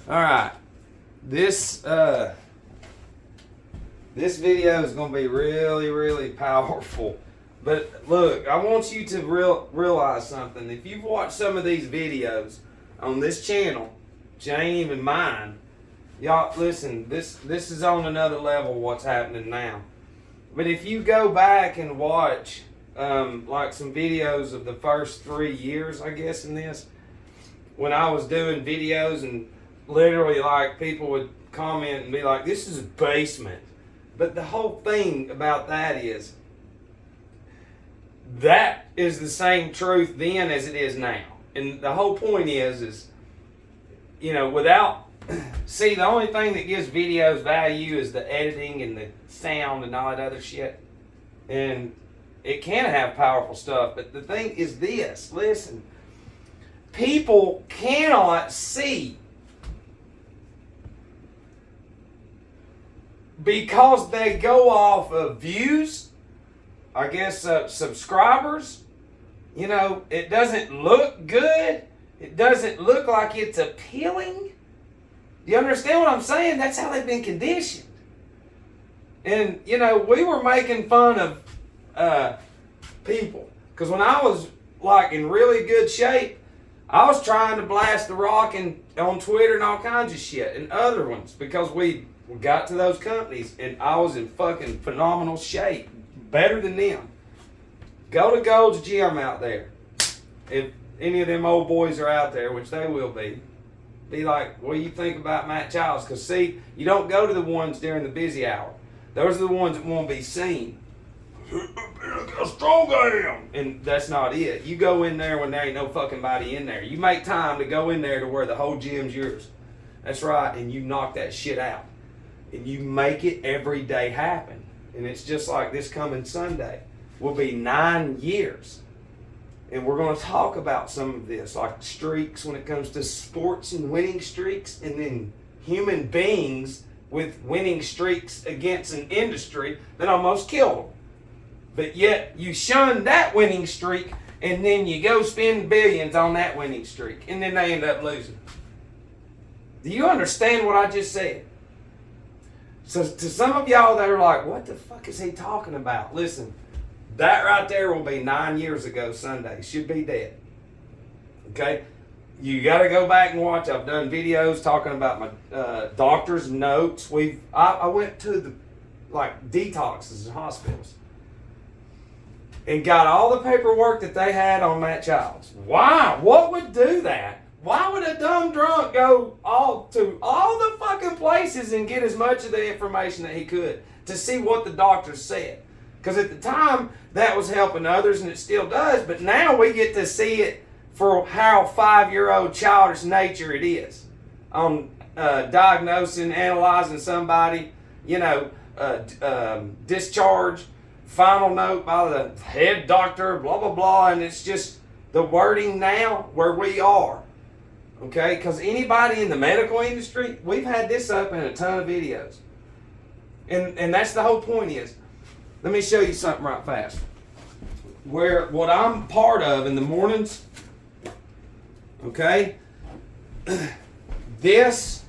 All right, this this video is going to be really powerful. But look, I want you to realize something. If you've watched some of these videos on this channel, which ain't even mine, y'all listen. This is on another level. What's happening now? But if you go back and watch like some videos of the first 3 years, I guess in this, when I was doing videos and literally like people would comment and be like, "This is a basement." But the whole thing about that is the same truth then as it is now. And the whole point is without, see, the only thing that gives videos value is the editing and the sound and all that other shit. And it can have powerful stuff, but the thing is this, listen, people cannot see because they go off of views, I guess subscribers. It doesn't look good. It doesn't look like it's appealing. You understand what I'm saying? That's how they've been conditioned. And, we were making fun of people. Because when I was, like, in really good shape, I was trying to blast The Rock on Twitter and all kinds of shit. And other ones. Because we got to those companies. And I was in fucking phenomenal shape. Better than them. Go to Gold's Gym out there. If any of them old boys are out there, which they will be like, what do you think about Matt Childs? Because, see, you don't go to the ones during the busy hour. Those are the ones that won't be seen. Look how strong I am. And that's not it. You go in there when there ain't no fucking body in there. You make time to go in there to where the whole gym's yours. That's right. And you knock that shit out. And you make it every day happen. And it's just like this coming Sunday will be 9 years. And we're going to talk about some of this, like streaks when it comes to sports and winning streaks, and then human beings with winning streaks against an industry that almost killed them. But yet you shun that winning streak, and then you go spend billions on that winning streak, and then they end up losing. Do you understand what I just said? So to some of y'all that are like, what the fuck is he talking about? Listen, that right there will be 9 years ago Sunday. Should be dead. Okay? You got to go back and watch. I've done videos talking about my doctor's notes. I went to the detoxes in hospitals and got all the paperwork that they had on Matt Childs. Why? What would do that? Why would a dumb drunk go to all the fucking places and get as much of the information that he could to see what the doctors said? Because at the time, that was helping others, and it still does. But now we get to see it for how 5-year-old childish nature it is. On diagnosing, analyzing somebody, discharge, final note by the head doctor, blah, blah, blah. And it's just the wording now where we are. Okay? Because anybody in the medical industry, we've had this up in a ton of videos. And that's the whole point is, let me show you something right fast. What I'm part of in the mornings, okay? This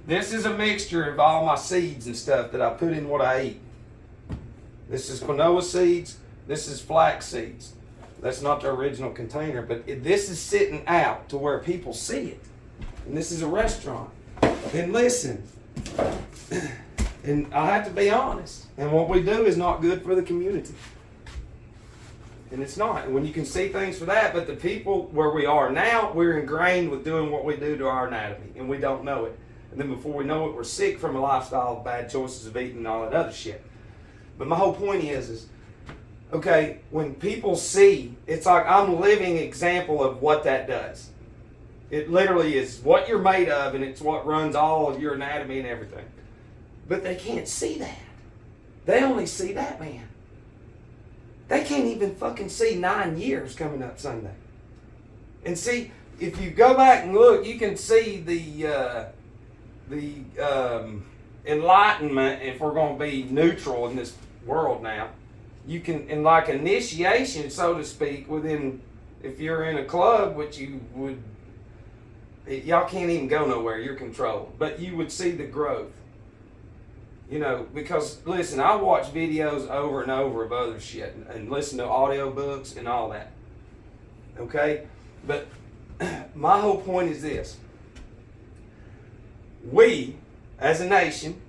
is a mixture of all my seeds and stuff that I put in what I eat. This is quinoa seeds. This is flax seeds. That's not the original container, but this is sitting out to where people see it. And this is a restaurant. And listen, and I have to be honest. And what we do is not good for the community. And it's not. And when you can see things for that, but the people where we are now, we're ingrained with doing what we do to our anatomy. And we don't know it. And then before we know it, we're sick from a lifestyle of bad choices of eating and all that other shit. But my whole point is, okay, when people see, it's like I'm a living example of what that does. It literally is what you're made of, and it's what runs all of your anatomy and everything. But they can't see that. They only see that man. They can't even fucking see 9 years coming up Sunday. And see, if you go back and look, you can see the enlightenment, if we're going to be neutral in this world now. You can, in like initiation, so to speak, within, if you're in a club, which you would Y'all can't even go nowhere. You're controlled. But you would see the growth. You know, because, listen, I watch videos over and over of other shit and listen to audio books and all that. Okay? But my whole point is this. We, as a nation,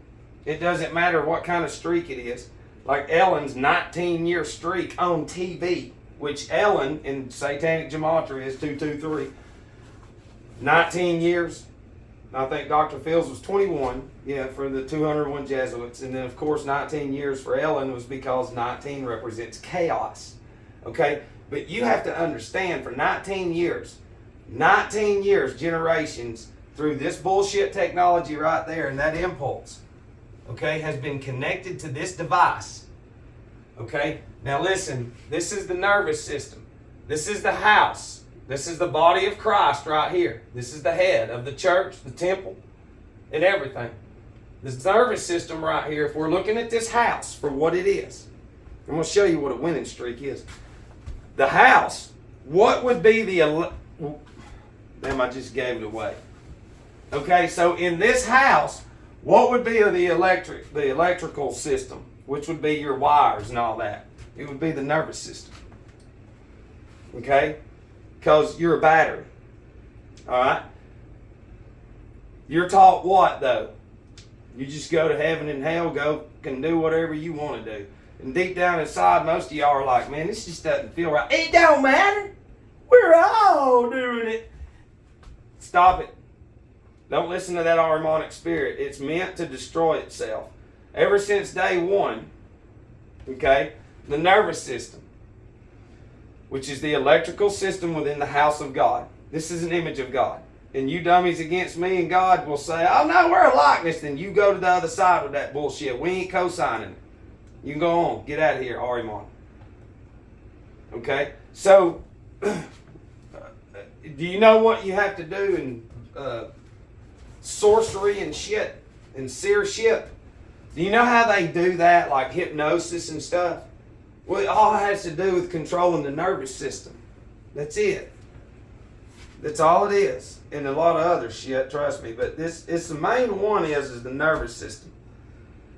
it doesn't matter what kind of streak it is, like Ellen's 19-year streak on TV, which Ellen in Satanic Gematria is 223. 19 years. I think Dr. Fields was 21, for the 201 Jesuits. And then, of course, 19 years for Ellen was because 19 represents chaos. Okay? But you have to understand, for 19 years, generations, through this bullshit technology right there and that impulse, okay, has been connected to this device. Okay? Now listen, this is the nervous system. This is the house. This is the body of Christ right here. This is the head of the church, the temple, and everything. This nervous system right here, if we're looking at this house for what it is, I'm going to show you what a winning streak is. The house, what would be the... Damn, I just gave it away. Okay, so in this house, what would be the electrical system, which would be your wires and all that? It would be the nervous system. Okay? Because you're a battery. Alright? You're taught what, though? You just go to heaven and hell, can do whatever you want to do. And deep down inside, most of y'all are like, man, this just doesn't feel right. It don't matter. We're all doing it. Stop it. Don't listen to that harmonic spirit. It's meant to destroy itself. Ever since day one, okay, the nervous system, which is the electrical system within the house of God. This is an image of God. And you dummies against me and God will say, oh no, we're a likeness. Then you go to the other side of that bullshit. We ain't co-signing it. You can go on. Get out of here, Arimon. Okay? So, do you know what you have to do in sorcery and shit and seership? Do you know how they do that, like hypnosis and stuff? Well, it all has to do with controlling the nervous system. That's it. That's all it is. And a lot of other shit, trust me. But it's the main one is the nervous system.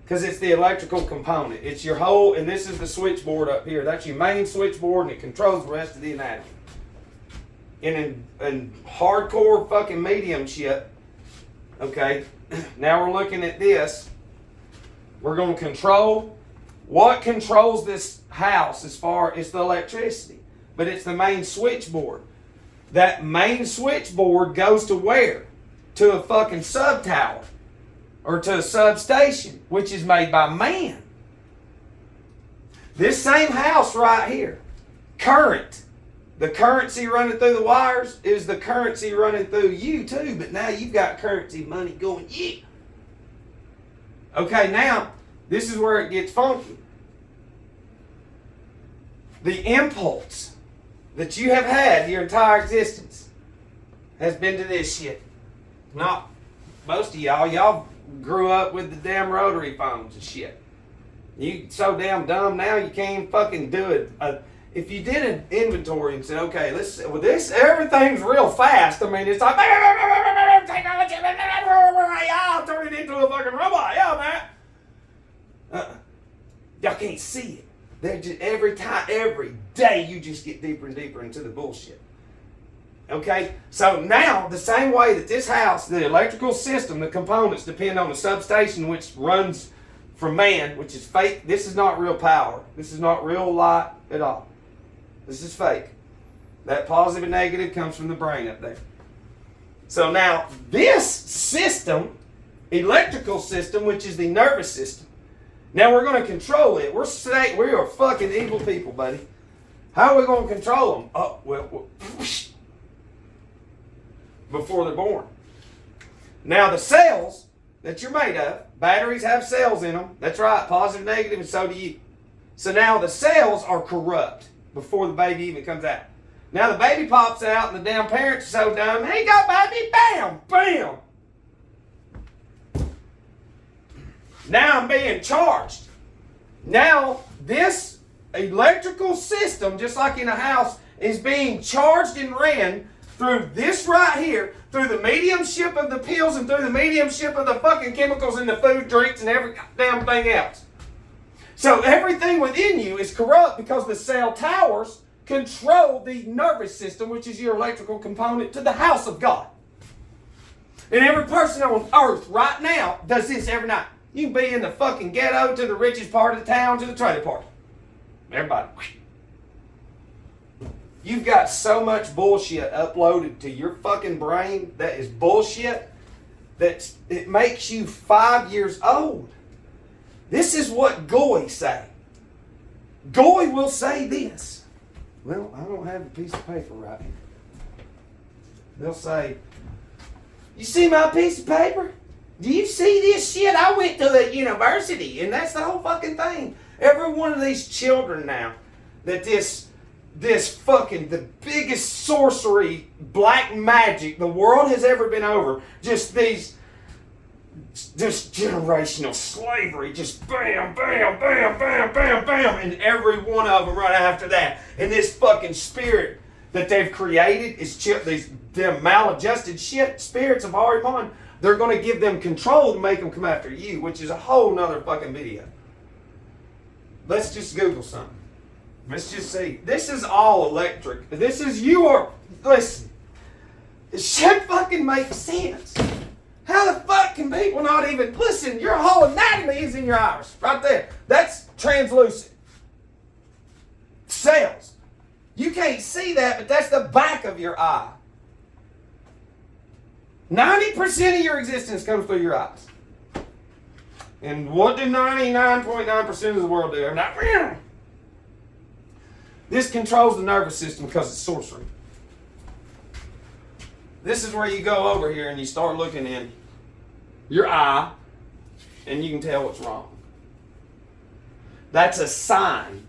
Because it's the electrical component. It's your whole, and this is the switchboard up here. That's your main switchboard, and it controls the rest of the anatomy. And in hardcore fucking medium shit, okay, now we're looking at this. We're going to control, what controls this house as far as the electricity? But it's the main switchboard. That main switchboard goes to where? To a fucking sub tower. Or to a substation, which is made by man. This same house right here, current. The currency running through the wires is the currency running through you too, but now you've got currency money going, yeah. Okay, now, this is where it gets funky. The impulse that you have had your entire existence has been to this shit. Not most of y'all grew up with the damn rotary phones and shit. You so damn dumb now you can't even fucking do it. If you did an inventory and said, okay, this everything's real fast. I mean, it's like technology, I'll turn it into a fucking robot. Yeah, man. Y'all can't see it. They're just every day you just get deeper and deeper into the bullshit. Okay, so now the same way that this house, the electrical system, the components depend on the substation which runs from man, which is fake. This is not real power. This is not real light at all. This is fake. That positive and negative comes from the brain up there. So now this system, electrical system, which is the nervous system, now we're going to control it. We are fucking evil people, buddy. How are we going to control them? Oh, well before they're born. Now the cells that you're made of, batteries have cells in them. That's right, positive, negative, and so do you. So now the cells are corrupt before the baby even comes out. Now the baby pops out and the damn parents are so dumb, here you go baby, bam, bam. Now I'm being charged. Now this electrical system, just like in a house, is being charged and ran through this right here, through the mediumship of the pills and through the mediumship of the fucking chemicals in the food, drinks, and every damn thing else. So everything within you is corrupt because the cell towers control the nervous system, which is your electrical component to the house of God. And every person on earth right now does this every night. You can be in the fucking ghetto to the richest part of the town to the trailer park. Everybody. You've got so much bullshit uploaded to your fucking brain that is bullshit that it makes you 5 years old. This is what Goy say. Goy will say this. Well, I don't have a piece of paper right here. They'll say, you see my piece of paper? Do you see this shit? I went to the university, and that's the whole fucking thing. Every one of these children now, that this fucking, the biggest sorcery, black magic the world has ever been over, just generational slavery, just bam, bam, bam, bam, bam, bam, and every one of them right after that. And this fucking spirit that they've created is these them maladjusted shit spirits of Ahriman. They're going to give them control to make them come after you, which is a whole nother fucking video. Let's just Google something. Let's just see. This is all electric. This is listen. It should fucking make sense. How the fuck can people not even listen? Your whole anatomy is in your iris, right there. That's translucent. Cells. You can't see that, but that's the back of your eye. 90% of your existence comes through your eyes. And what do 99.9% of the world do? This controls the nervous system because it's sorcery. This is where you go over here and you start looking in your eye and you can tell what's wrong. That's a sign.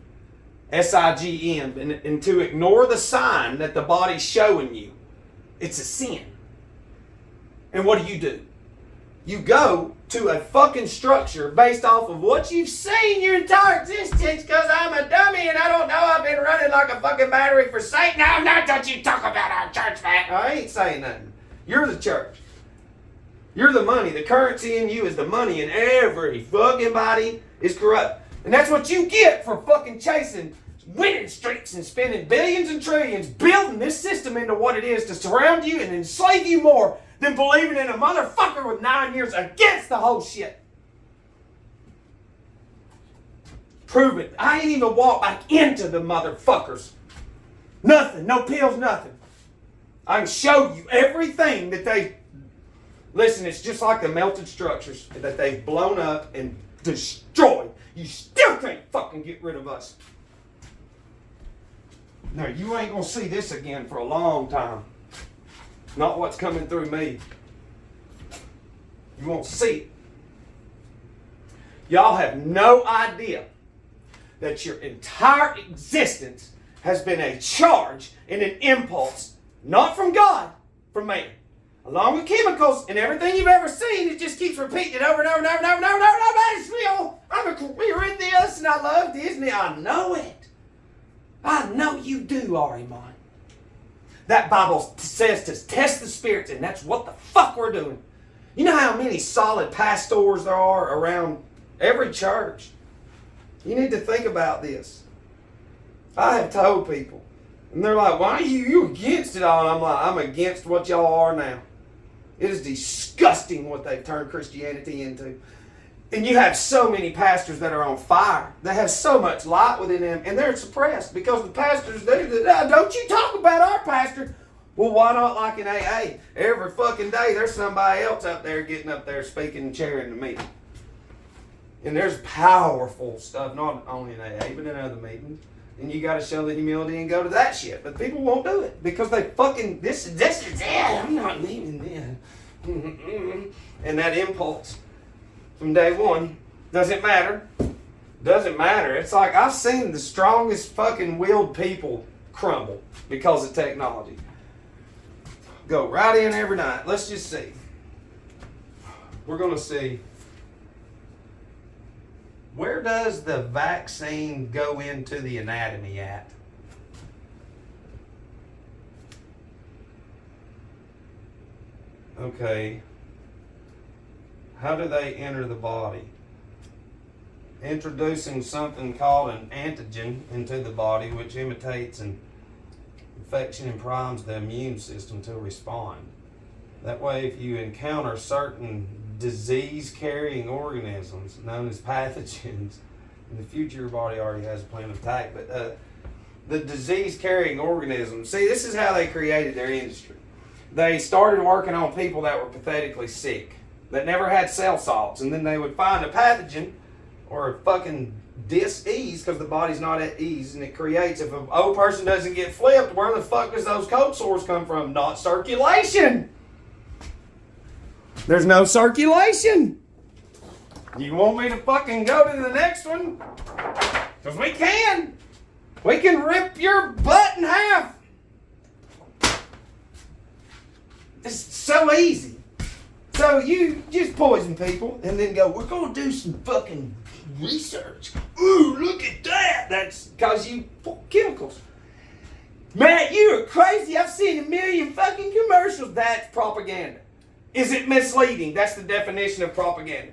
S-I-G-N. And to ignore the sign that the body's showing you, it's a sin. And what do? You go to a fucking structure based off of what you've seen your entire existence because I'm a dummy and I don't know I've been running like a fucking battery for Satan. No, not that you talk about our church, man. I ain't saying nothing. You're the church. You're the money. The currency in you is the money, and every fucking body is corrupt. And that's what you get for fucking chasing winning streaks and spending billions and trillions building this system into what it is to surround you and enslave you more than believing in a motherfucker with 9 years against the whole shit. Prove it. I ain't even walked back into the motherfuckers. Nothing. No pills, nothing. I can show you everything that they... Listen, it's just like the melted structures that they've blown up and destroyed. You still can't fucking get rid of us. No, you ain't gonna see this again for a long time. Not what's coming through me. You won't see it. Y'all have no idea that your entire existence has been a charge and an impulse, not from God, from man. Along with chemicals and everything you've ever seen, it just keeps repeating it over and over and over and over and over and over. It's me. I'm a career in this and I love Disney. I know it. I know you do, Ahriman. That Bible says to test the spirits, and that's what the fuck we're doing. You know how many solid pastors there are around every church? You need to think about this. I have told people, and they're like, why are you against it all? And I'm like, I'm against what y'all are now. It is disgusting what they've turned Christianity into. And you have so many pastors that are on fire. They have so much light within them, and they're suppressed because the pastors, don't you talk about our pastor. Well, why not like in AA? Every fucking day there's somebody else up there getting up there speaking and chairing the meeting. And there's powerful stuff, not only in AA, but in other meetings. And you got to show the humility and go to that shit. But people won't do it because they fucking, this is it. I'm not leaving this. And that impulse from day one, doesn't matter. Doesn't matter. It's like I've seen the strongest fucking willed people crumble because of technology. Go right in every night. Let's just see. We're going to see. Where does the vaccine go into the anatomy at? Okay. How do they enter the body? Introducing something called an antigen into the body, which imitates an infection and primes the immune system to respond. That way, if you encounter certain disease-carrying organisms known as pathogens, in the future your body already has a plan of attack, but the disease-carrying organisms, see, this is how they created their industry. They started working on people that were pathetically sick, that never had cell salts, and then they would find a pathogen or a fucking dis-ease, because the body's not at ease, and it creates, if an old person doesn't get flipped, where the fuck does those cold sores come from? Not circulation. There's no circulation. You want me to fucking go to the next one? Because we can. We can rip your butt in half. It's so easy. So you just poison people and then go, we're going to do some fucking research. Ooh, look at that. That's because you put chemicals. Matt, you are crazy. I've seen a million fucking commercials. That's propaganda. Is it misleading? That's the definition of propaganda.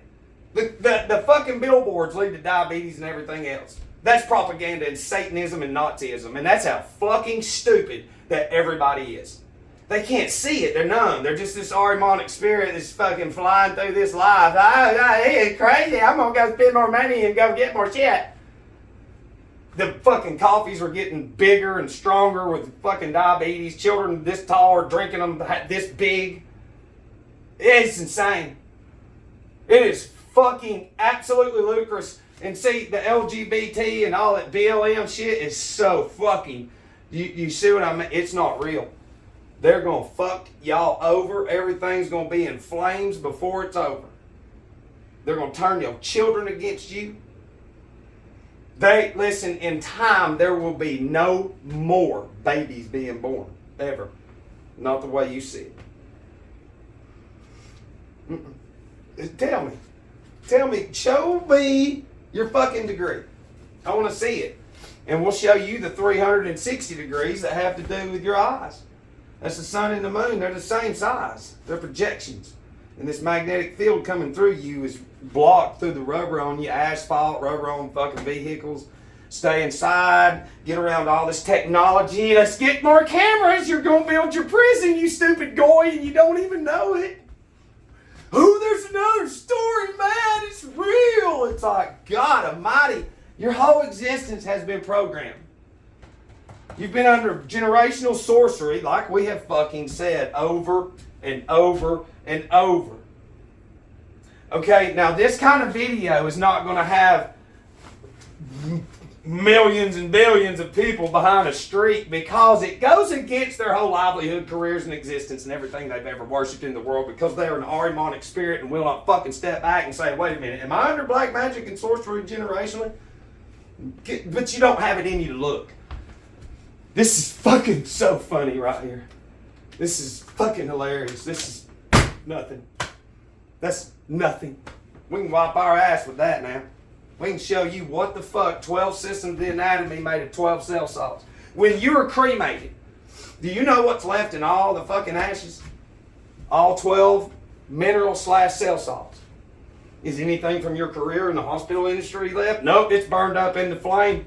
The fucking billboards lead to diabetes and everything else. That's propaganda and Satanism and Nazism. And that's how fucking stupid that everybody is. They can't see it. They're numb. They're just this Ahrimanic spirit that's fucking flying through this life. It's crazy. I'm going to go spend more money and go get more shit. The fucking coffees are getting bigger and stronger with fucking diabetes. Children this tall are drinking them this big. It's insane. It is fucking absolutely ludicrous. And see, the LGBT and all that BLM shit is so fucking... You see what I mean? It's not real. They're going to fuck y'all over. Everything's going to be in flames before it's over. They're going to turn your children against you. Listen, in time, there will be no more babies being born. Ever. Not the way you see it. Tell me, show me your fucking degree. I want to see it. And we'll show you the 360 degrees that have to do with your eyes. That's the sun and the moon. They're the same size. They're projections. And this magnetic field coming through you is blocked through the rubber on you, asphalt, rubber on fucking vehicles. Stay inside, get around all this technology. Let's get more cameras. You're going to build your prison, you stupid goy, and you don't even know it. Oh, there's another story, man. It's real. It's like, God almighty. Your whole existence has been programmed. You've been under generational sorcery, like we have fucking said over and over and over. Okay, now this kind of video is not going to have millions and billions of people behind a street because it goes against their whole livelihood, careers, and existence and everything they've ever worshipped in the world because they're an Ahrimanic spirit and will not fucking step back and say, wait a minute, am I under black magic and sorcery generationally? But you don't have it in you to look. This is fucking so funny right here. This is fucking hilarious. This is nothing. That's nothing. We can wipe our ass with that now. We can show you what the fuck 12 systems of the anatomy made of 12 cell salts. When you were cremated, do you know what's left in all the fucking ashes? All 12 mineral/cell salts. Is anything from your career in the hospital industry left? Nope, it's burned up in the flame.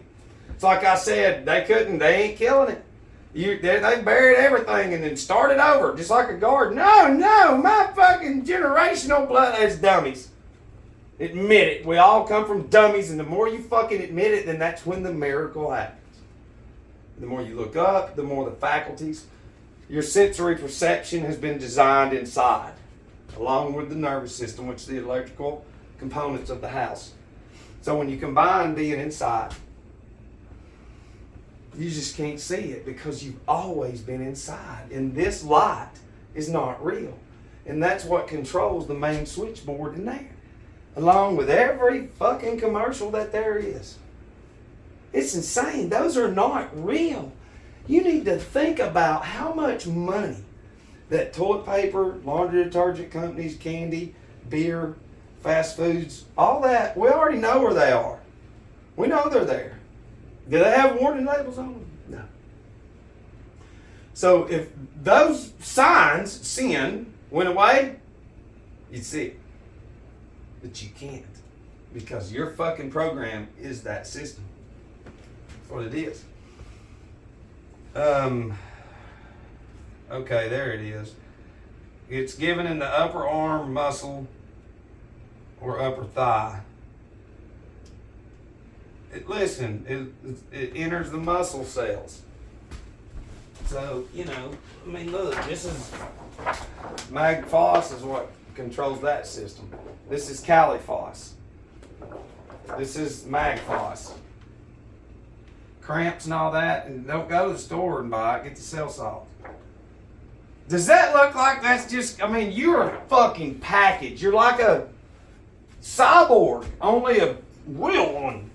It's like I said, they ain't killing it. They buried everything and then started over, just like a garden. No, my fucking generational blood is dummies. Admit it. We all come from dummies, and the more you fucking admit it, then that's when the miracle happens. The more you look up, the more the faculties. Your sensory perception has been designed inside, along with the nervous system, which is the electrical components of the house. So when you combine being inside, you just can't see it because you've always been inside. And this light is not real. And that's what controls the main switchboard in there. Along with every fucking commercial that there is. It's insane. Those are not real. You need to think about how much money that toilet paper, laundry detergent companies, candy, beer, fast foods, all that, we already know where they are. We know they're there. Do they have warning labels on them? No. So if those signs, sin, went away, you'd see it. But you can't. Because your fucking program is that system. That's what it is. Okay, there it is. It's given in the upper arm muscle or upper thigh. It enters the muscle cells. So, look, this is Mag-Phos is what controls that system. This is Cali-Phos. This is Mag-Phos. Cramps and all that, and don't go to the store and buy it. Get the cell salt. Does that look like that's just, you're a fucking package. You're like a cyborg, only a real one.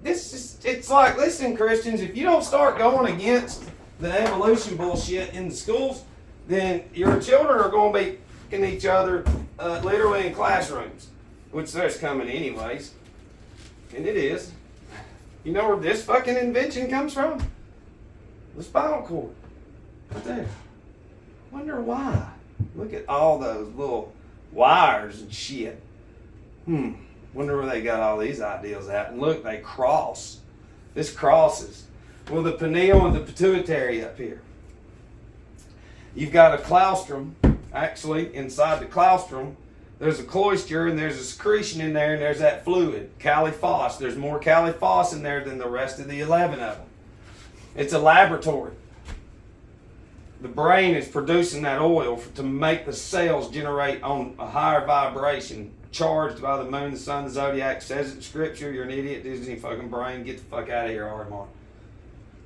It's like, listen, Christians, if you don't start going against the evolution bullshit in the schools, then your children are going to be kicking each other literally in classrooms, which there's coming anyways. And it is. You know where this fucking invention comes from? The spinal cord. Right there. Wonder why. Look at all those little wires and shit. Wonder where they got all these ideas at. And look, they cross. This crosses. Well, the pineal and the pituitary up here. You've got a claustrum. Actually, inside the claustrum, there's a cloister and there's a secretion in there and there's that fluid, Cali-Phos. There's more Cali-Phos in there than the rest of the 11 of them. It's a laboratory. The brain is producing that oil to make the cells generate on a higher vibration, charged by the moon, the sun, the zodiac. Says it in scripture. You're an idiot, Disney fucking brain. Get the fuck out of here, RMR.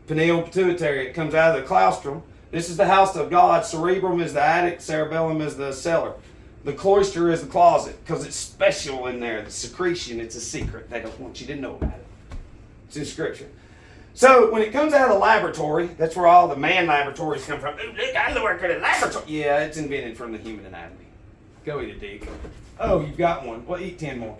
Pineal pituitary. It comes out of the claustrum. This is the house of God. Cerebrum is the attic. Cerebellum is the cellar. The cloister is the closet because it's special in there. The secretion, it's a secret. They don't want you to know about it. It's in scripture. So when it comes out of the laboratory, that's where all the man laboratories come from. Ooh, look, I work at a laboratory. Yeah, it's invented from the human anatomy. Go eat a dick. Oh, you've got one. Well, eat 10 more.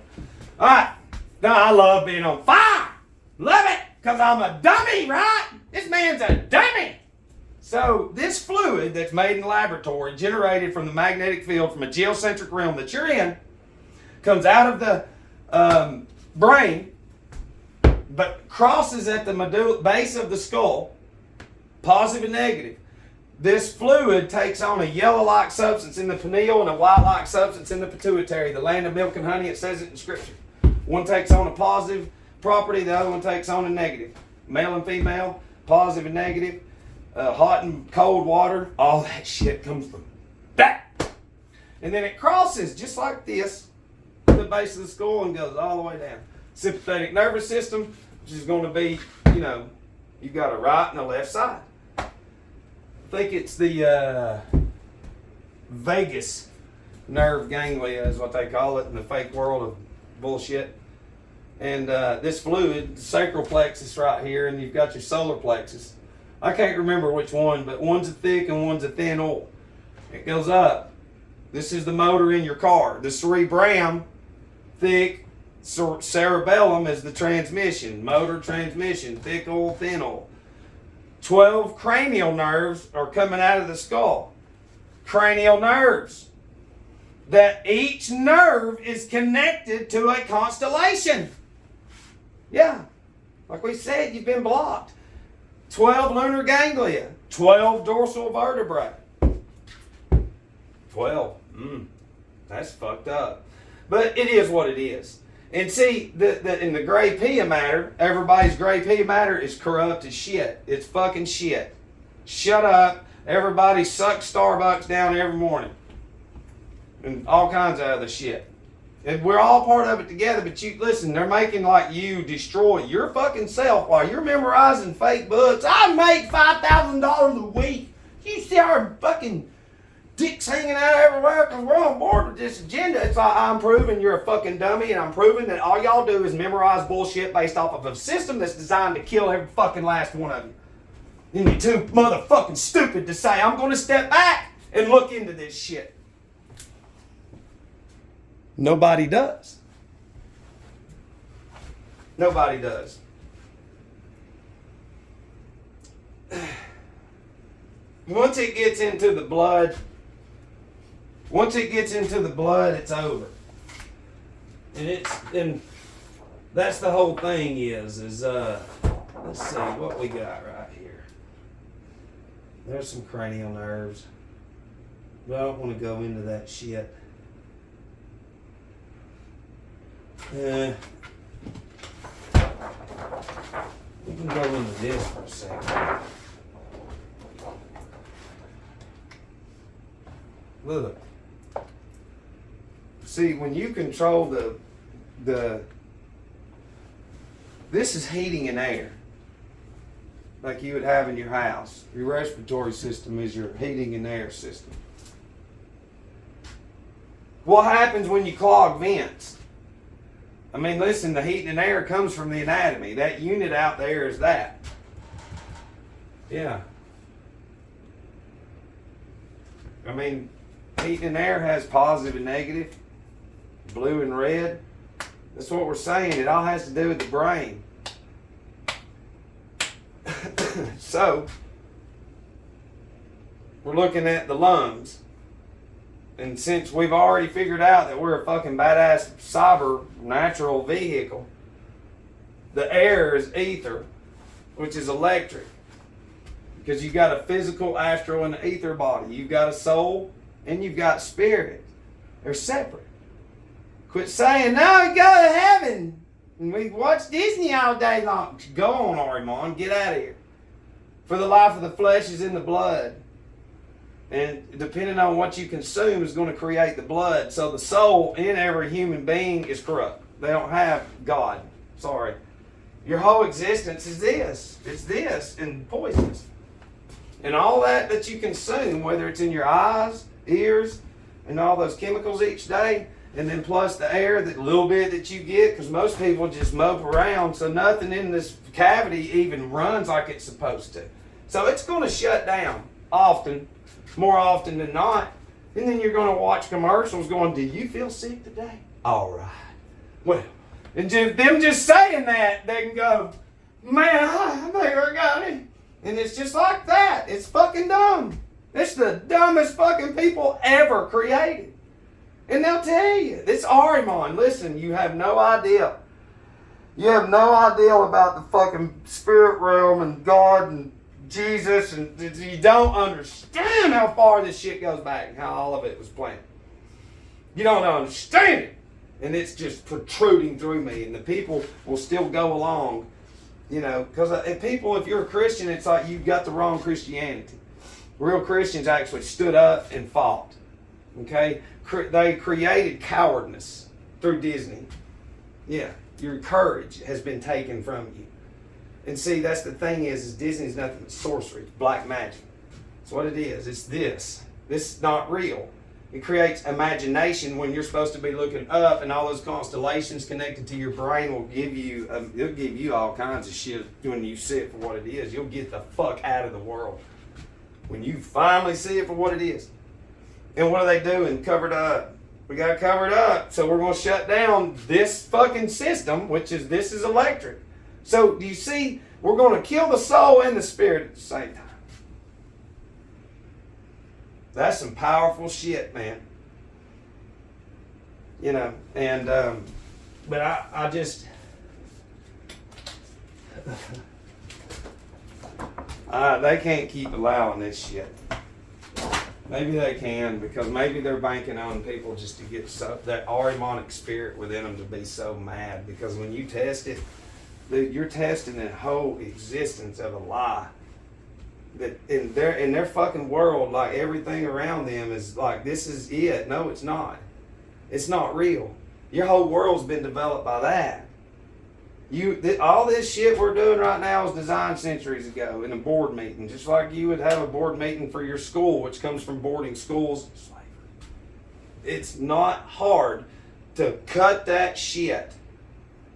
All right. Now, I love being on fire. Love it because I'm a dummy, right? This man's a dummy. So this fluid that's made in the laboratory, generated from the magnetic field from a geocentric realm that you're in, comes out of the brain, but crosses at the base of the skull, positive and negative. This fluid takes on a yellow-like substance in the pineal and a white-like substance in the pituitary, the land of milk and honey. It says it in scripture. One takes on a positive property, the other one takes on a negative. Male and female, positive and negative. Hot and cold water, all that shit comes from that. And then it crosses just like this, the base of the skull, and goes all the way down. Sympathetic nervous system, which is going to be, you've got a right and a left side. I think it's the vagus nerve ganglia is what they call it in the fake world of bullshit. And this fluid, the sacral plexus right here, and you've got your solar plexus. I can't remember which one, but one's a thick and one's a thin oil. It goes up. This is the motor in your car. The cerebrum, thick. Cerebellum is the transmission. Motor, transmission, thick oil, thin oil. 12 cranial nerves are coming out of the skull. Cranial nerves. That each nerve is connected to a constellation. Yeah. Like we said, you've been blocked. 12 lunar ganglia, 12 dorsal vertebrae. 12. That's fucked up. But it is what it is. And see, in the gray pea matter, everybody's gray pea matter is corrupt as shit. It's fucking shit. Shut up. Everybody sucks Starbucks down every morning. And all kinds of other shit. And we're all part of it together, but you listen, they're making like you destroy your fucking self while you're memorizing fake books. I make $5,000 a week. You see our fucking dicks hanging out everywhere because we're on board with this agenda. It's like I'm proving you're a fucking dummy, and I'm proving that all y'all do is memorize bullshit based off of a system that's designed to kill every fucking last one of you. And you're too motherfucking stupid to say, I'm going to step back and look into this shit. Nobody does. Nobody does. once it gets into the blood, it's over. And that's the whole thing is let's see what we got right here. There's some cranial nerves. But I don't want to go into that shit. We can go into this for a second. Look. See, when you control this is heating and air, like you would have in your house. Your respiratory system is your heating and air system. What happens when you clog vents? I mean, listen, the heat and air comes from the anatomy. That unit out there is that. Yeah. I mean, heat and air has positive and negative, blue and red. That's what we're saying. It all has to do with the brain. So, we're looking at the lungs. And since we've already figured out that we're a fucking badass cyber natural vehicle, the air is ether, which is electric. Because you've got a physical, astral, and ether body. You've got a soul, and you've got spirit. They're separate. Quit saying, no, we go to heaven. And we watch Disney all day long. Go on, Arimon. Get out of here. For the life of the flesh is in the blood. And depending on what you consume is going to create the blood. So the soul in every human being is corrupt. They don't have God. Sorry. Your whole existence is this. It's this and poisonous. And all that you consume, whether it's in your eyes, ears, and all those chemicals each day, and then plus the air, that little bit that you get, because most people just mope around, so nothing in this cavity even runs like it's supposed to. So it's going to shut down often, more often than not. And then you're going to watch commercials going, do you feel sick today? All right. Well, and them just saying that, they can go, man, I think I got it. And it's just like that. It's fucking dumb. It's the dumbest fucking people ever created. And they'll tell you, it's Ahriman. Listen, you have no idea. You have no idea about the fucking spirit realm and God and Jesus, and you don't understand how far this shit goes back and how all of it was planned. You don't understand it. And it's just protruding through me, and the people will still go along, you know, because if you're a Christian, it's like you've got the wrong Christianity. Real Christians actually stood up and fought. Okay? They created cowardness through Disney. Yeah, your courage has been taken from you. And see, that's the thing is Disney's nothing but sorcery, black magic. That's what it is. It's this. This is not real. It creates imagination when you're supposed to be looking up, and all those constellations connected to your brain will give you, it'll give you all kinds of shit when you see it for what it is. You'll get the fuck out of the world when you finally see it for what it is. And what are they doing? Covered up. We got it covered up, so we're going to shut down this fucking system, which is, this is electric. So, do you see, we're going to kill the soul and the spirit at the same time. That's some powerful shit, man. You know, and, but I just, they can't keep allowing this shit. Maybe they can, because maybe they're banking on people just to get that Ahrimanic spirit within them to be so mad. Because when you test it, you're testing the whole existence of a lie. That in their fucking world, like everything around them is like, this is it. No, it's not. It's not real. Your whole world's been developed by that. All this shit we're doing right now was designed centuries ago in a board meeting, just like you would have a board meeting for your school, which comes from boarding schools. It's not hard to cut that shit.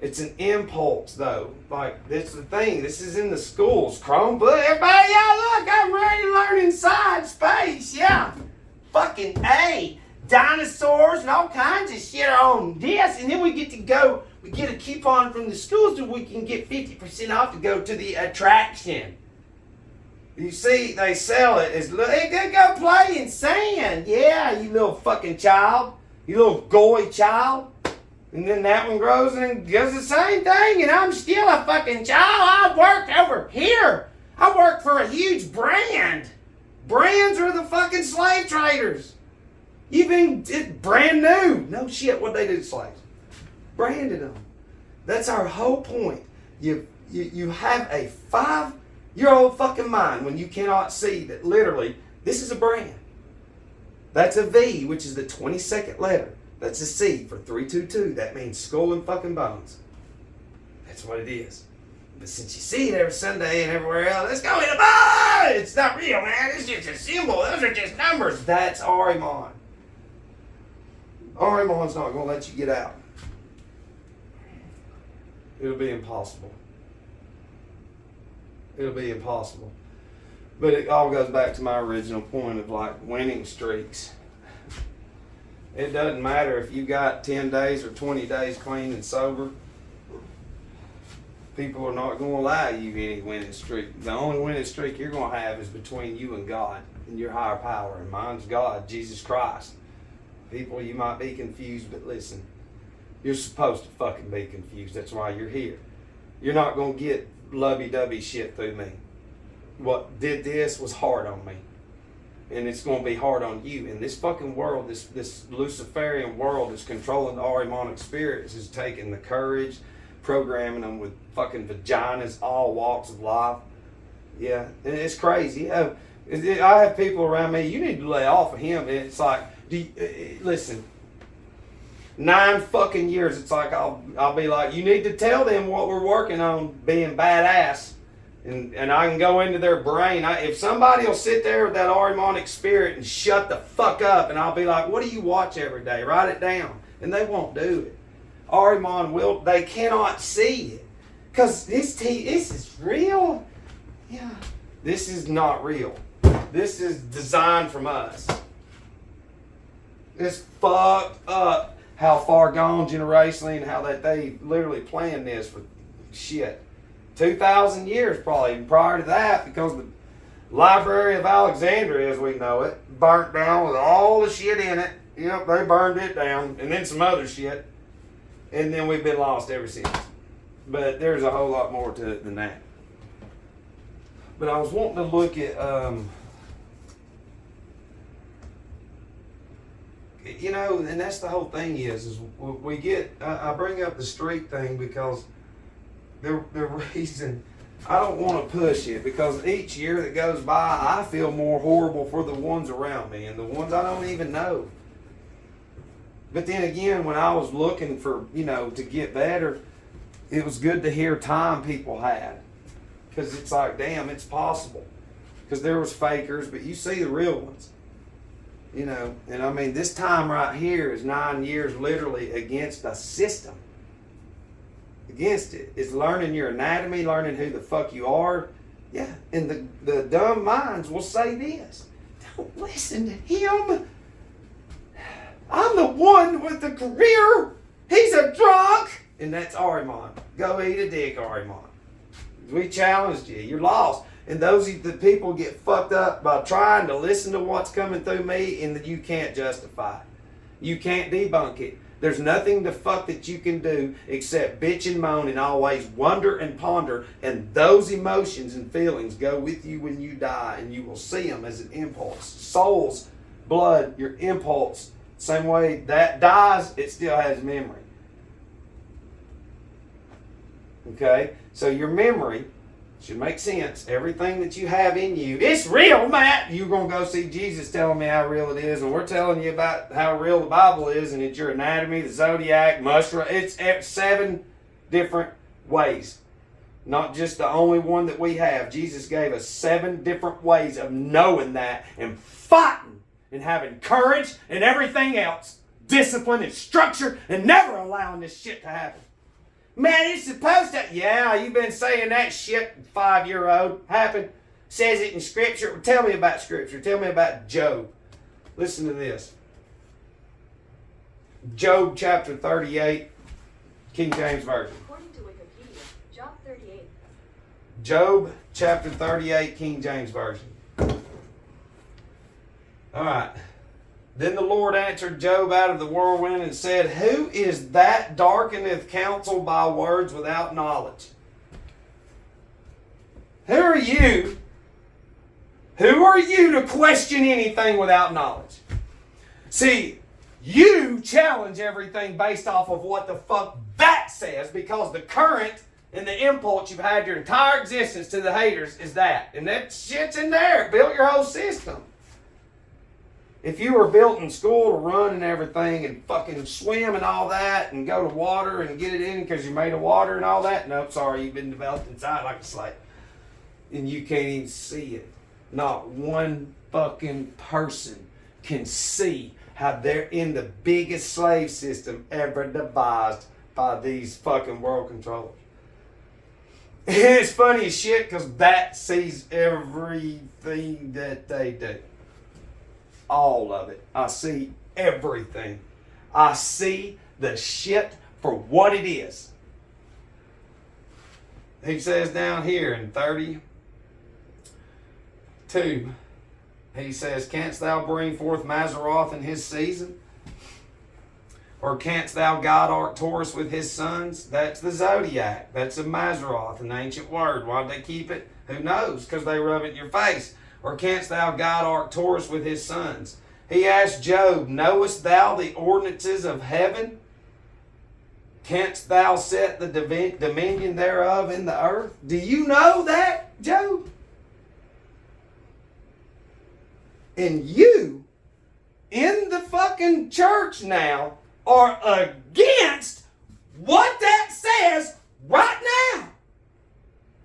It's an impulse, though. Like, that's the thing. This is in the schools. Chromebook. Everybody, yeah, look, I'm ready to learn inside space. Yeah. Fucking A. Dinosaurs and all kinds of shit are on this. And then we get to go. We get a coupon from the schools so we can get 50% off to go to the attraction. You see, they sell it as, hey, go play in sand. Yeah, you little fucking child. You little goy child. And then that one grows and does the same thing, and I'm still a fucking child. I work over here. I work for a huge brand. Brands are the fucking slave traders. You've been brand new. No shit, what'd they do to slaves? Branded them. That's our whole point. You have a 5-year-old fucking mind when you cannot see that literally this is a brand. That's a V, which is the 22nd letter. That's a C for 322. That means skull and fucking bones. That's what it is. But since you see it every Sunday and everywhere else, let's go in the bar! It's not real, man. It's just a symbol. Those are just numbers. That's Ahriman. Ahriman's not going to let you get out. It'll be impossible. It'll be impossible. But it all goes back to my original point of like winning streaks. It doesn't matter if you got 10 days or 20 days clean and sober. People are not going to allow you any winning streak. The only winning streak you're going to have is between you and God and your higher power. And mine's God, Jesus Christ. People, you might be confused, but listen. You're supposed to fucking be confused. That's why you're here. You're not going to get lovey-dovey shit through me. What did this was hard on me. And it's going to be hard on you. And this fucking world, this Luciferian world that's controlling the Ahrimanic spirits is taking the courage, programming them with fucking vaginas, all walks of life. Yeah, and it's crazy. I have people around me, you need to lay off of him. And it's like, listen, 9 fucking years, it's like I'll be like, you need to tell them what we're working on being badass. And I can go into their brain. If somebody will sit there with that Ahrimanic spirit and shut the fuck up, and I'll be like, what do you watch every day? Write it down. And they won't do it. Ahriman they cannot see it. Because this is real. Yeah. This is not real. This is designed from us. It's fucked up how far gone generationally and how that they literally planned this for shit. 2,000 years probably, and prior to that, because the Library of Alexandria, as we know it, burnt down with all the shit in it. Yep, they burned it down, and then some other shit. And then we've been lost ever since. But there's a whole lot more to it than that. But I was wanting to look at, you know, and that's the whole thing is we get, I bring up the streak thing because the reason I don't want to push it, because each year that goes by, I feel more horrible for the ones around me and the ones I don't even know. But then again, when I was looking for, you know, to get better, it was good to hear time people had. Because it's like, damn, it's possible. Because there was fakers, but you see the real ones. You know, and I mean, this time right here is 9 years literally against a system. Against it. It's learning your anatomy, learning who the fuck you are. Yeah, and the dumb minds will say this. Don't listen to him. I'm the one with the career. He's a drunk. And that's Ahriman. Go eat a dick, Ahriman. We challenged you. You're lost. And the people get fucked up by trying to listen to what's coming through me, and that you can't justify it. You can't debunk it. There's nothing the fuck that you can do except bitch and moan and always wonder and ponder. And those emotions and feelings go with you when you die, and you will see them as an impulse. Soul's blood, your impulse, same way that dies, it still has memory. Okay? So your memory should make sense. Everything that you have in you, it's real, Matt. You're going to go see Jesus telling me how real it is, and we're telling you about how real the Bible is, and it's your anatomy, the zodiac, mushroom. It's 7 different ways. Not just the only one that we have. Jesus gave us 7 different ways of knowing that and fighting and having courage and everything else. Discipline and structure and never allowing this shit to happen. Man, it's supposed to. Yeah, you've been saying that shit, 5-year-old. Happened. Says it in Scripture. Tell me about Scripture. Tell me about Job. Listen to this. Job chapter 38, King James Version. According to Wikipedia, Job 38. Job chapter 38, King James Version. All right. Then the Lord answered Job out of the whirlwind and said, Who is that darkeneth counsel by words without knowledge? Who are you? Who are you to question anything without knowledge? See, you challenge everything based off of what the fuck that says, because the current and the impulse you've had your entire existence to the haters is that. And that shit's in there. It built your whole system. If you were built in school to run and everything and fucking swim and all that and go to water and get it in because you're made of water and all that, nope, sorry, you've been developed inside like a slave. And you can't even see it. Not one fucking person can see how they're in the biggest slave system ever devised by these fucking world controllers. And it's funny as shit because that sees everything that they do. All of it. I see everything. I see the shit for what it is. He says down here in 32, he says, Canst thou bring forth Mazzaroth in his season? Or canst thou guide Arcturus with his sons? That's the zodiac. That's a Mazzaroth, an ancient word. Why'd they keep it? Who knows? Because they rub it in your face. Or canst thou guide Arcturus with his sons? He asked Job, Knowest thou the ordinances of heaven? Canst thou set the dominion thereof in the earth? Do you know that, Job? And you, in the fucking church now, are against what that says right now.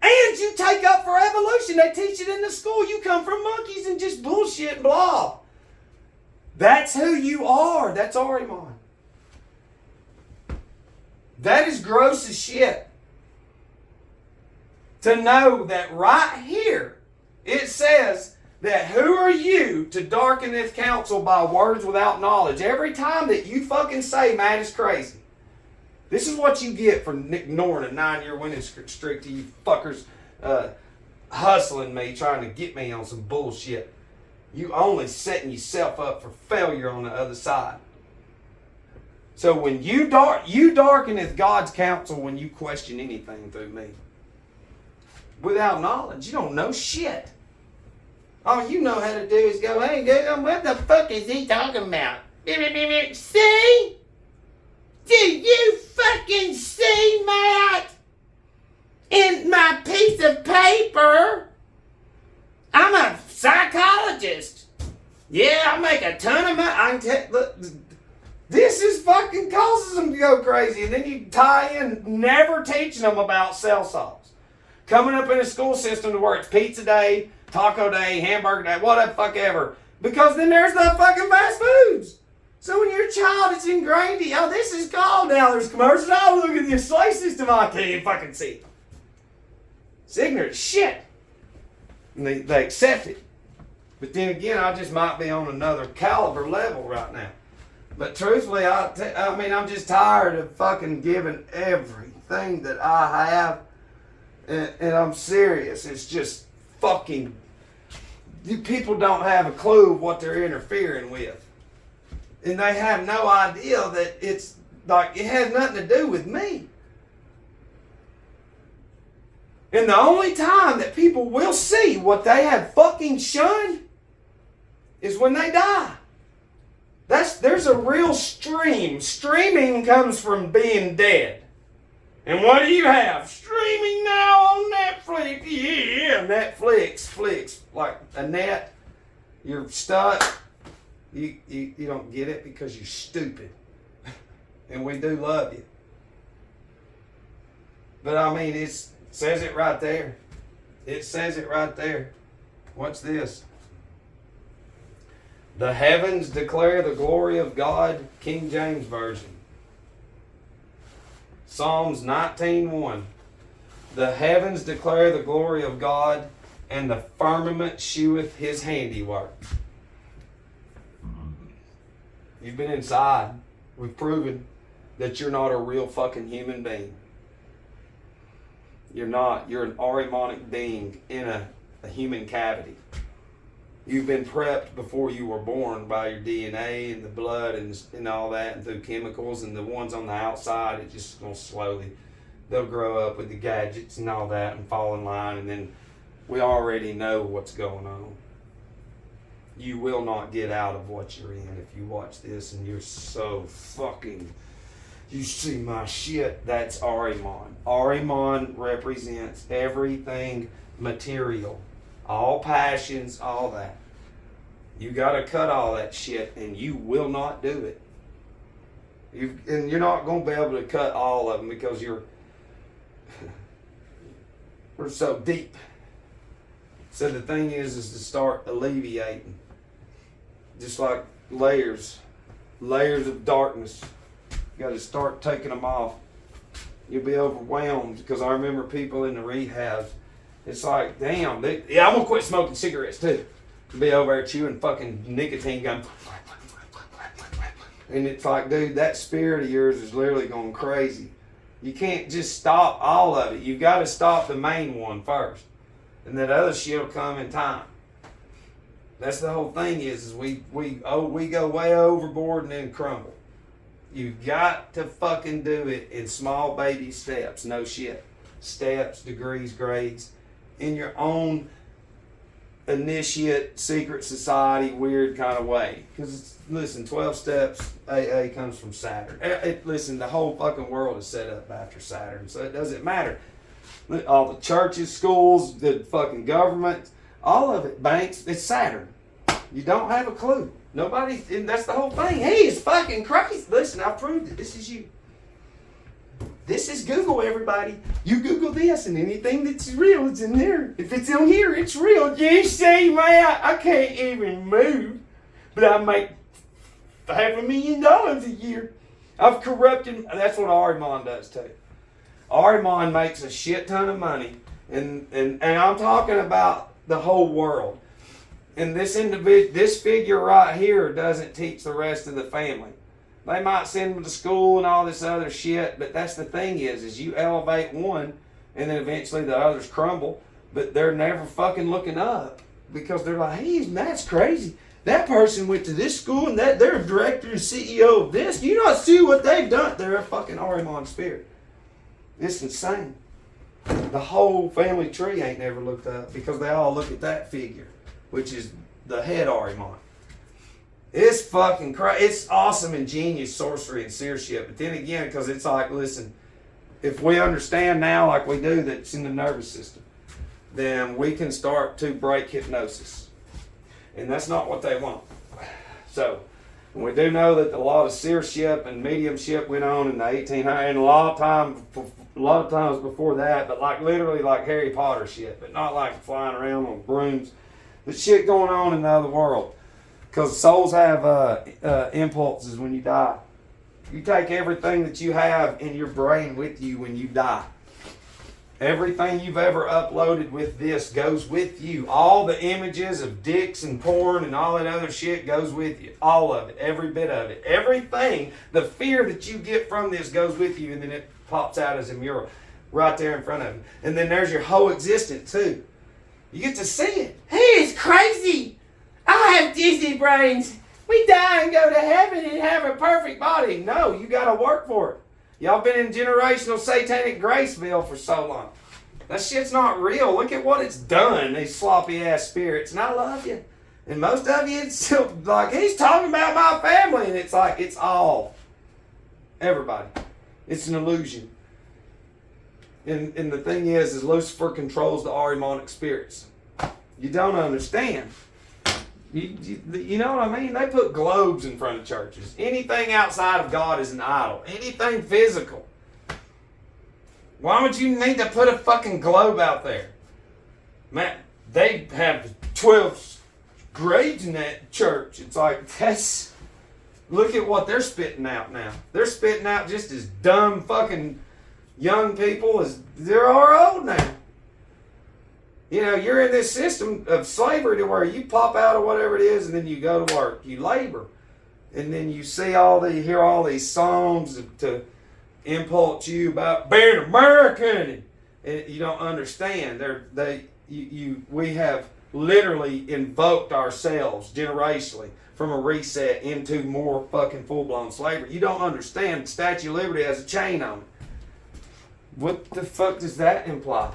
And you take up for evolution. They teach it in the school. You come from monkeys and just bullshit and blah. That's who you are. That's Ahriman. That is gross as shit. To know that right here, it says that who are you to darken this counsel by words without knowledge? Every time that you fucking say Matt is crazy. This is what you get for ignoring a 9-year winning streak to you fuckers hustling me, trying to get me on some bullshit. You only setting yourself up for failure on the other side. So when you darkeneth God's counsel when you question anything through me. Without knowledge, you don't know shit. All you know how to do is go, hey, dude, what the fuck is he talking about? See? Do you fucking see, Matt? In my piece of paper? I'm a psychologist. Yeah, I make a ton of money. I can tell, look, this is fucking causes them to go crazy. And then you tie in never teaching them about cell salts. Coming up in a school system to where it's pizza day, taco day, hamburger day, whatever fuck ever. Because then there's the fucking fast foods. So when you're a child, it's ingrained in you. Oh, this is called now. There's commercials. Oh, look at this slave system. I can't even fucking see it. It's ignorant shit. And they accept it. But then again, I just might be on another caliber level right now. But truthfully, I mean, I'm just tired of fucking giving everything that I have. And I'm serious. It's just fucking... People don't have a clue of what they're interfering with. And they have no idea that it's like it has nothing to do with me. And the only time that people will see what they have fucking shunned is when they die. There's a real stream. Streaming comes from being dead. And what do you have? Streaming now on Netflix. Yeah, Netflix, flicks. Like a net. You're stuck. You don't get it because you're stupid. And we do love you. But I mean, it says it right there. It says it right there. What's this? The heavens declare the glory of God, King James Version. Psalms 19:1. The heavens declare the glory of God, and the firmament sheweth his handiwork. You've been inside. We've proven that you're not a real fucking human being. You're not. You're an Ahrimanic being in a human cavity. You've been prepped before you were born by your DNA and the blood and all that, and through chemicals, and the ones on the outside, it's just going to slowly, they'll grow up with the gadgets and all that and fall in line, and then we already know what's going on. You will not get out of what you're in if you watch this and you're so fucking, you see my shit. That's Ahriman. Ahriman represents everything material, all passions, all that. You got to cut all that shit, and you will not do it. And you're not going to be able to cut all of them because we're so deep. So the thing is to start alleviating, just like layers of darkness. You got to start taking them off. You'll be overwhelmed, because I remember people in the rehabs. It's like, damn, I'm gonna quit smoking cigarettes too. Be over there chewing fucking nicotine gum. And it's like, dude, that spirit of yours is literally going crazy. You can't just stop all of it. You've got to stop the main one first. And that other shit will come in time. That's the whole thing is we go way overboard and then crumble. You've got to fucking do it in small baby steps. No shit. Steps, degrees, grades. In your own initiate, secret society, weird kind of way. Because, listen, 12 steps, AA comes from Saturn. Listen, the whole fucking world is set up after Saturn, so it doesn't matter. All the churches, schools, the fucking government, all of it, banks, it's Saturn. You don't have a clue. Nobody, and that's the whole thing. Hey, it's fucking crazy. Listen, I've proved it. This is you. This is Google, everybody. You Google this, and anything that's real is in there. If it's on here, it's real. You see, man, I can't even move, but I make $500,000 a year. I've corrupted. That's what Ahriman does too. Ahriman makes a shit ton of money, and I'm talking about the whole world. And this figure right here doesn't teach the rest of the family. They might send them to school and all this other shit, but that's the thing is you elevate one, and then eventually the others crumble, but they're never fucking looking up, because they're like, hey, that's crazy. That person went to this school, and they're a director and CEO of this. You not see what they've done? They're a fucking Ahriman spirit. It's insane. The whole family tree ain't never looked up, because they all look at that figure, which is the head Ahriman. It's fucking crazy. It's awesome and genius sorcery and seership. But then again, because it's like, listen, if we understand now like we do that it's in the nervous system, then we can start to break hypnosis. And that's not what they want. So, we do know that a lot of seership and mediumship went on in the 1800s, and a lot of times before that, but like literally like Harry Potter shit, but not like flying around on brooms. The shit going on in the other world. Because souls have impulses when you die. You take everything that you have in your brain with you when you die. Everything you've ever uploaded with this goes with you. All the images of dicks and porn and all that other shit goes with you. All of it. Every bit of it. Everything, the fear that you get from this goes with you, and then it pops out as a mural right there in front of you. And then there's your whole existence too. You get to see it. Hey, it's crazy. I have Disney brains. We die and go to heaven and have a perfect body. No, you got to work for it. Y'all been in generational satanic Graceville for so long. That shit's not real. Look at what it's done, these sloppy ass spirits. And I love you. And most of you, it's still like, he's talking about my family. And it's like, it's all. Everybody. It's an illusion. And the thing is Lucifer controls the Ahrimanic spirits. You don't understand. You know what I mean? They put globes in front of churches. Anything outside of God is an idol. Anything physical. Why would you need to put a fucking globe out there? Man, they have 12 grades in that church. It's like, look at what they're spitting out now. They're spitting out just as dumb fucking young people as there are old now. You know, you're in this system of slavery to where you pop out of whatever it is and then you go to work. You labor. And then you hear all these songs to impulse you about being American You don't understand. We have literally invoked ourselves generationally from a reset into more fucking full-blown slavery. You don't understand. The Statue of Liberty has a chain on it. What the fuck does that imply?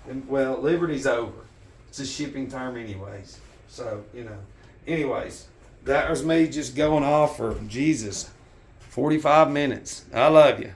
And, well, liberty's over. It's a shipping term anyways. So, Anyways, that was me just going off for Jesus. 45 minutes. I love you.